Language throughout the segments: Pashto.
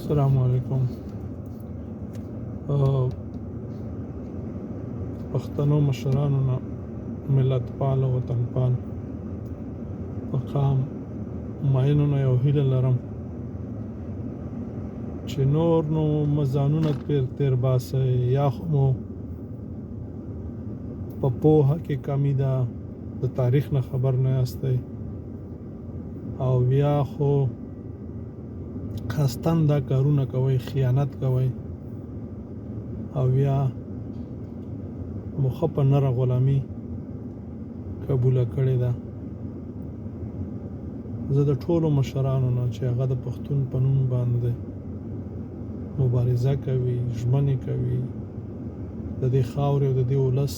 السلام علیکم. پښتنو مشرانو نه ملت پال او وطن پال مقام ماینو نه یو هیله لرم چې نور نو مزانونه تیر باسه یا خو مو په پوهه کې کمی ده، د تاریخ نه خبر نه یاستئ، او یا خو قصداً دا کارونه کوئ، خیانت کوئ، او یا مخه په نره غلامي قبوله کړې ده. زه د ټولو مشرانو نه چې هغه د پښتون په نوم باندې مبارزه کوي، ژمنې کوي، د دې خاورې او د دې ولس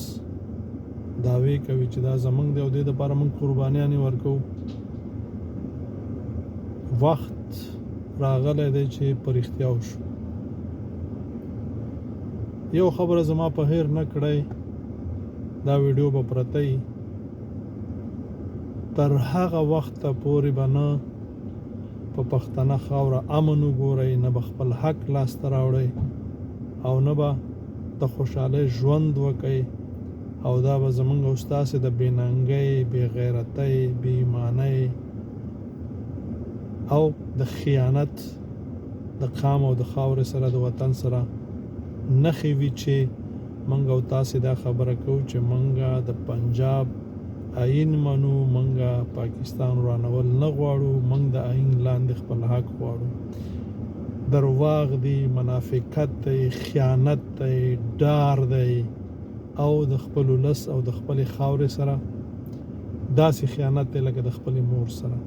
دعوې کوي چې دا زمونږ دی او دې دپاره موږ قربانیانې ورکوو. وخت راغلی دی چې په رښتیا وشو. یو خبره زما په هیر نه کړئ، دا ویډیو به پرته وي، تر هغه وخته پورې به نه په پښتنه خاوره امن وګورئ، نه به خپل حق لاسته راوړئ، او نه به د خوشحالۍ ژوند وکئ، او دا به زمونږ او ستاسې د بېننګۍ، بېغیرتۍ، بېایمانۍ او د خیانت د قام او د خاورې سره، د وطن سره نښې وي چې موږ او تاسې دا خبره کوو چې موږ د پنجاب آئین منو، موږ پاکستان ورانول نه غواړو، موږ د آئین لاندې خپل حق غواړو. درواغ دی، منافقت دی، خیانت دی، ډار دی، او د خپل ولس او د خپل خاورې سره داسې خیانت دی لکه د خپل مور سره.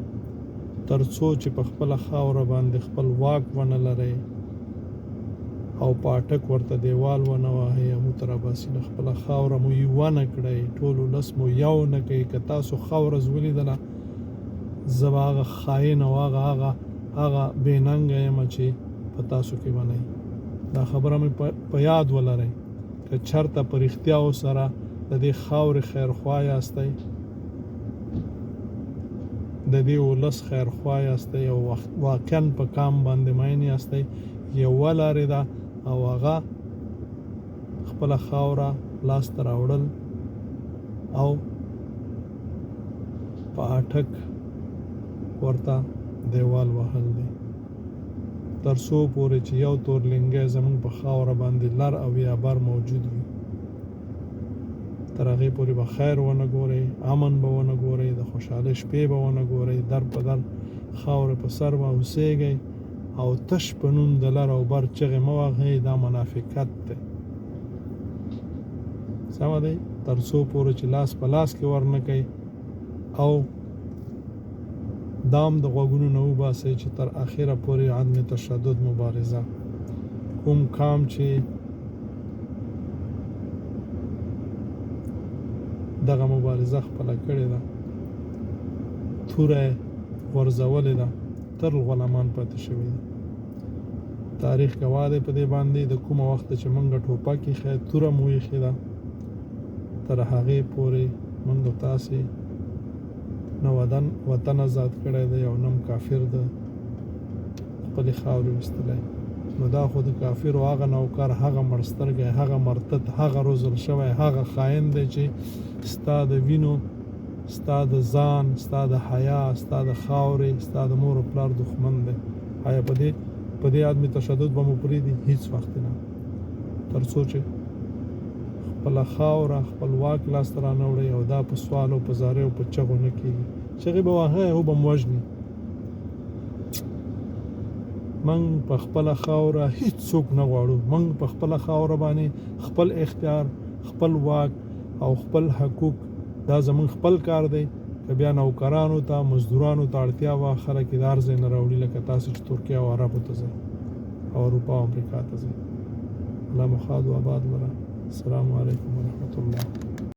تر څو چې په خپل خاوره باندې خپل واک ونه لرئ او پاټک ورته دیوال ونه وهئ، مو تر اباسي له خپله خاوره مو یوه نه کړئ، ټول ولس مو یو نه کوي. که تاسو ښه ورځ ولیدله، زه به هغه خاین او هغه بېننګه یم چې په تاسو کې به نه وي. دا خبره مې په یاد ولرئ. که چېرته په رښتیاو سره د دې خاورې خیرخوا یاستئ، د دې ولس خیرخوا یاستئ، او واقعا په کام باندې مین یاستئ، یوه لارې ده، او هغه خپله خاوره لاسته راوړل او په اټک ورته دیوال وهل دی. تر څو پورې چې یو تورلنګی زمونږ په خاوره باندې لر او یا بر موجود وي، تر هغې پورې به خیر ونه ګورئ، امن به ونه ګورئ، د خوشحالۍ شپې به ونه ګورئ، در په در خاورې په سر به اوسېږئ، او تش په نوم د لر او بر چغې مه وهئ. دا منافقت دی. سمه دی؟ تر څو پورې چې لاس په لاس کې ورنه کوئ، او دام د غوږونو نه وباسئ چې تر اخره پورې عدم تشدد مبارزه کوم کام چې دغه مبارزه خپله کړې ده، توره غورځولې ده، تر غلامان پاتې شوي دي. تاریخ ګواه دی په دې باندې. د کومه وخته چې موږ ټوپک ایښی، توره مو ایښې ده، تر هغې پورې موږ تاسې نه وطن ازاد کړی دی او نه کافر د خپلې خاورې ویستلی. نو دا خو د کافرو هغه نوکر، هغه مړسترګی، هغه مرتد، هغه روزل شوی، هغه خاین دی چې ستا د وینو، ستا د ځان، ستا د حیا، ستا د خاورې، ستا د مور او پلار دښمن دی. آیا په دې عدم تشدد به مو پرېږدي؟ هیڅ وخت نه. تر څو چې خپله خاوره، خپل واک لاسته رانه وړئ، او دا په سوال او په زارۍ او په چغو نه کېږي. چغې به وهئ او به م وژني. موږ په خپله خاوره هیڅ څوک نه غواړو. موږ په خپله خاوره باندې خپل اختیار، خپل واک او خپل حقوق، دا زموږ خپل کار دی. که بیا نوکرانو ته، مزدورانو ته اړتیا وه، خلک یې د هر ځای نه راوړي، لکه تاسې چې ترکیه او عربو ته ځئ او اروپا او امریکا ته ځئ. الله مو ښاد و آباد لره. السلام علیکم ورحمة الله.